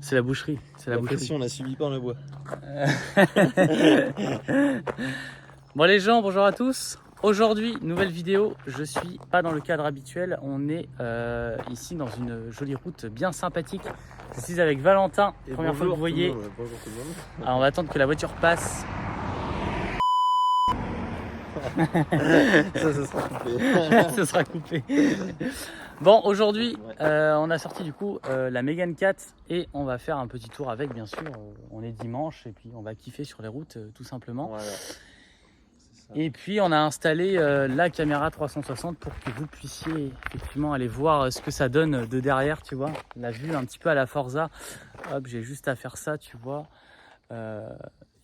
C'est la boucherie. C'est la boucherie. pression, on la subit pas, on la boit. Bon les gens, bonjour à tous. Aujourd'hui, nouvelle vidéo. Je suis pas dans le cadre habituel. On est ici dans une jolie route bien sympathique. Je suis avec Valentin. Première fois que vous voyez. Bonjour tout le monde. Alors on va attendre que la voiture passe. Ça sera coupé. Ça sera coupé. Bon, aujourd'hui, on a sorti du coup la Mégane 4 et on va faire un petit tour avec, bien sûr. On est dimanche et puis on va kiffer sur les routes tout simplement. Voilà. Et puis on a installé la caméra 360 pour que vous puissiez effectivement aller voir ce que ça donne de derrière, tu vois. La vue un petit peu à la Forza. Hop, j'ai juste à faire ça, tu vois.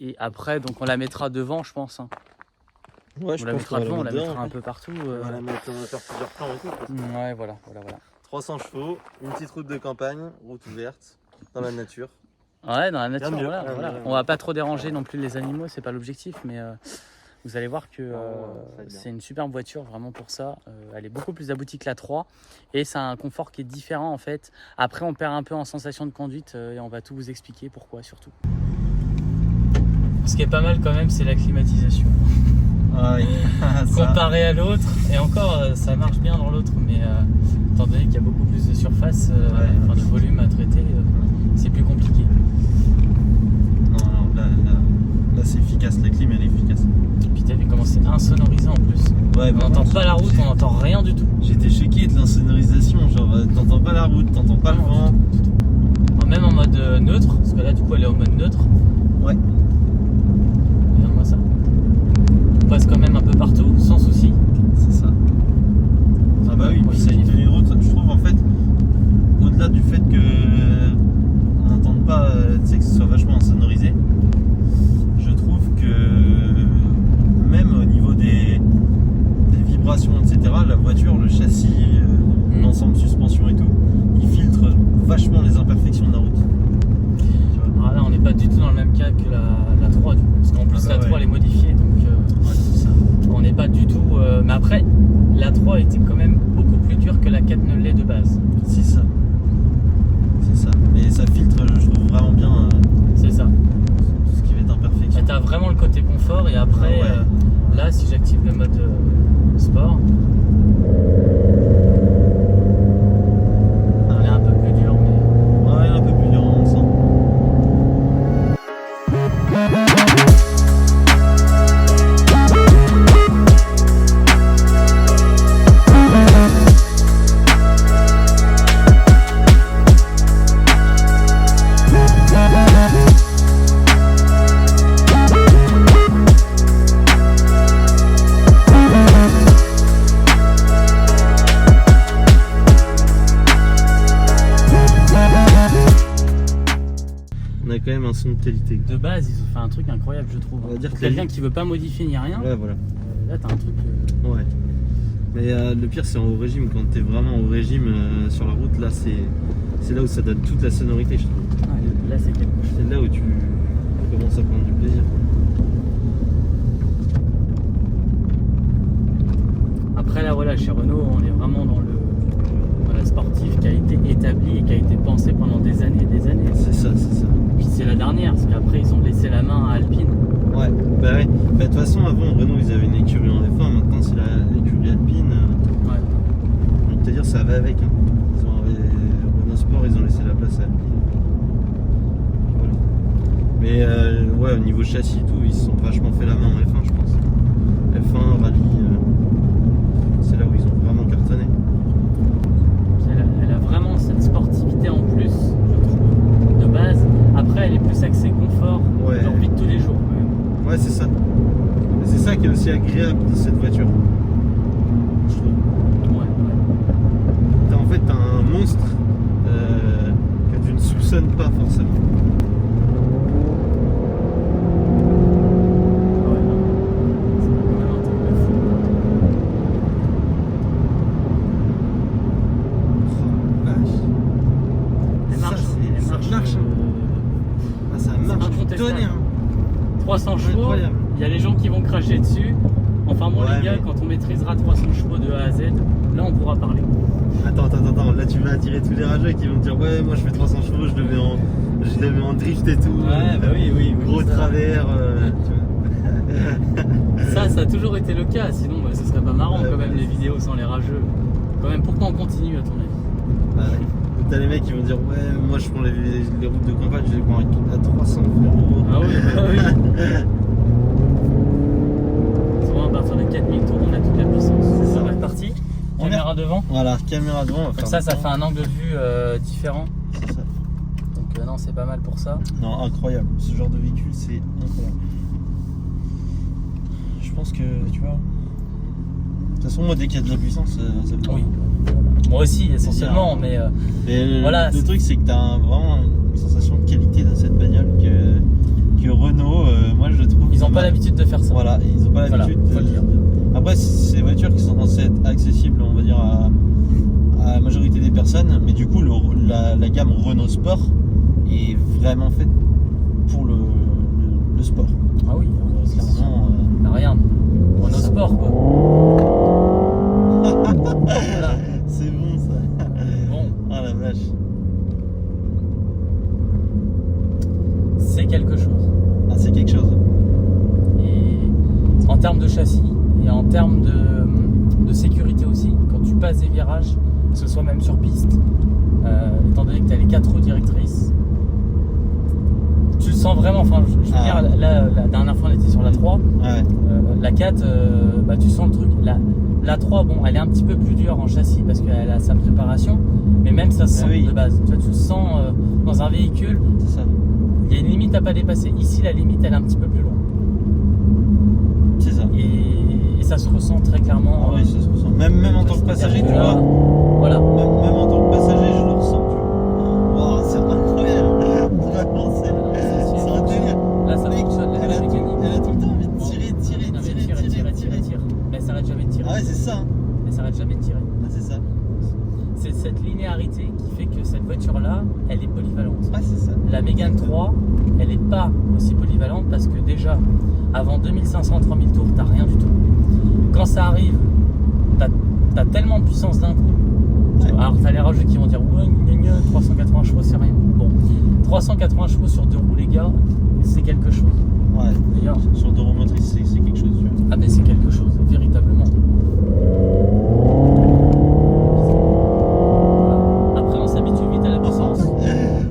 Et après, donc on la mettra devant, je pense. Hein. Ouais, On la mettra devant, on la mettra un peu partout. On va faire plusieurs plans et tout. Ouais, voilà. 300 chevaux, une petite route de campagne, route ouverte, dans la nature. Ouais, dans la nature, mieux, voilà. bien mieux. On va pas trop déranger non plus les animaux, c'est pas l'objectif, mais vous allez voir que c'est une superbe voiture vraiment pour ça. Elle est beaucoup plus aboutie que la 3 et ça a un confort qui est différent en fait. Après, on perd un peu en sensation de conduite et on va tout vous expliquer pourquoi surtout. Ce qui est pas mal quand même, c'est la climatisation. Ah oui. Comparé à l'autre, et encore ça marche bien dans l'autre, mais étant donné qu'il y a beaucoup plus de surface, de volume à traiter, c'est plus compliqué. Non, là c'est efficace, la clim elle est efficace. Et puis t'as vu comment c'est insonorisé en plus. Ouais, On n'entend pas la route, on n'entend rien du tout. J'étais choqué de l'insonorisation, genre t'entends pas la route, t'entends pas le vent. Alors, même en mode neutre, parce que là du coup elle est en mode neutre. Ouais. Regarde-moi ça. On passe quand même un peu partout, sans souci. C'est ça. Ah bah oui, puis ça a une tenue de route, je trouve en fait, au-delà du fait que on n'entende pas, tu sais, que ce soit vachement insonorisé, je trouve que même au niveau des vibrations, etc., la voiture, le châssis, l'ensemble suspension et tout, il filtre vachement les imperfections de la route. Tu vois. Alors là on n'est pas du tout dans le même cas que la 3 du coup, parce qu'en plus la 3 elle est modifiée, donc c'est ça. on n'est pas du tout... mais après, la 3 était quand même beaucoup plus dure que la 4 ne l'est de base. C'est ça. C'est ça. Mais ça filtre, je trouve vraiment bien C'est ça. tout ce qui va être imperfection. Et t'as vraiment le côté confort et après, là si j'active le mode sport, on est un peu plus dur, mais... Ouais, un peu plus dur, on le sent. On a quand même un son de qualité. De base, ils ont fait un truc incroyable, je trouve. On va dire Pour que quelqu'un qui veut pas modifier ni rien, Ouais, voilà. là t'as un truc... Ouais. Mais le pire, c'est en haut régime. Quand t'es vraiment au régime sur la route, là, c'est là où ça donne toute la sonorité, je trouve. là c'est quelque chose. C'est là où tu commences à prendre du plaisir. Après là voilà, chez Renault on est vraiment dans la sportive qui a été établie et qui a été pensée pendant des années et des années. C'est ça, c'est ça. Puis c'est la dernière, parce qu'après ils ont laissé la main à Alpine. Ouais, bah ouais. Bah, de toute façon, avant, Renault, ils avaient une écurie en F1, maintenant c'est l'écurie Alpine. Ouais. Je peux te dire, ça va avec. Hein. Renault Sport, ils ont laissé la place à Alpine. Voilà. Mais ouais, au niveau châssis et tout, ils se sont vachement fait la main en F1, je pense. F1, rallye, c'est là où ils ont vraiment cartonné. Elle a vraiment cette sportivité en plus, je trouve, de base. Après elle est plus axée confort, Ouais. dans la vie de tous les jours. Ouais, c'est ça. Et c'est ça qui est aussi agréable de cette voiture, je trouve. Ouais. En fait, t'as un monstre que tu ne soupçonnes pas forcément. C'est quand même un truc de fou. Oh, vache. Elle marche, Ça, elle ça marche, marche. Ah, ça marche du incontestable. tonnerre. 300 chevaux, Incroyable. il y a les gens qui vont cracher dessus. Enfin bon Ouais, les gars, mais- quand on maîtrisera 300 chevaux de A à Z, là on pourra parler. Attends, là tu vas attirer tous les rageux qui vont te dire ouais, moi je fais 300 chevaux, je le mets te la mets en drift et tout. Ouais, bah oui. Gros ça. travers. Ça a toujours été le cas, sinon bah, ce serait pas marrant Ouais, quand même ouais. les vidéos sans les rageux. Quand même, pourquoi on continue à ton avis? Ouais. T'as les mecs qui vont dire ouais, moi je prends les routes de campagne, je les prends à 300 frérot. Ah oui. C'est bon, à partir de 4000 tours, on a toute la puissance. C'est ça. On est reparti. Caméra devant. Voilà, caméra devant. On va Comme faire ça le fait temps. un angle de vue différent. C'est ça. Donc non, c'est pas mal pour ça. Non, incroyable. Ce genre de véhicule, c'est incroyable. Je pense que, tu vois. De toute façon, moi, dès qu'il y a de la puissance, ça me Oui. Moi aussi, essentiellement, mais Mais voilà, le truc, c'est que t'as vraiment une sensation de qualité dans cette bagnole que Renault, moi, je trouve. ils n'ont pas l'habitude de faire ça. Voilà, ils n'ont pas Voilà, l'habitude. faut le dire. Après, c'est des voitures qui sont censées être accessibles, on va dire, à la majorité des personnes, mais du coup, la gamme Renault Sport est vraiment faite pour le sport. Ah oui, Clairement. bah, regarde, Renault Sport quoi. Voilà. C'est bon ça. Bon, Ah la vache. c'est quelque chose. Ah, c'est quelque chose. Et en termes de châssis et en termes de sécurité aussi, quand tu passes des virages, que ce soit même sur piste, étant donné que tu as les 4 roues directrices, tu le sens vraiment. Enfin, je veux dire, là, la dernière fois on était sur la 3, Ouais. la 4, bah, tu sens le truc. La 3, bon, elle est un petit peu plus dure en châssis parce qu'elle a sa préparation, mais même ça se sent oui. de base. Tu vois, tu le sens dans un véhicule, C'est ça. il y a une limite à pas dépasser. Ici, la limite, elle est un petit peu plus loin. C'est ça. Et ça se ressent très clairement. Ah oui, ça se ressent. Même en tant que passager, tu vois. Voilà. Même en tant que passager, je le ressens. Tu vois. Wow, c'est incroyable. Vraiment, c'est un délire. Là, ça fonctionne. Elle a La mécanique. tout le temps envie de tirer. Non, mais tire. Mais elle s'arrête jamais de tirer. Ah ouais, c'est ça. Hein. Elle s'arrête jamais de tirer. Ah, c'est ça. C'est cette linéarité qui fait que cette voiture-là, elle est polyvalente. Ouais, c'est ça. La Mégane 3, elle n'est pas aussi polyvalente parce que déjà, avant 2500-3000 tours, t'as rien du tout. Quand ça arrive, t'as tellement de puissance d'un coup. Ouais. Alors t'as les rageux qui vont dire ouais, 380 chevaux c'est rien. Bon, 380 chevaux sur 2 roues les gars, c'est quelque chose. Ouais. D'ailleurs, Sur deux roues motrices, c'est quelque chose, tu vois. ah mais c'est quelque chose, véritablement. Voilà. Après on s'habitue vite à la puissance.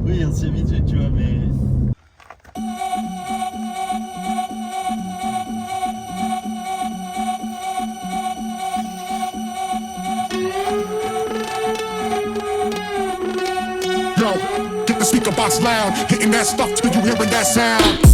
Oui, on s'y habitue, tu vois, mais. Yo, get the speaker box loud, hitting that stuff till you hearing that sound.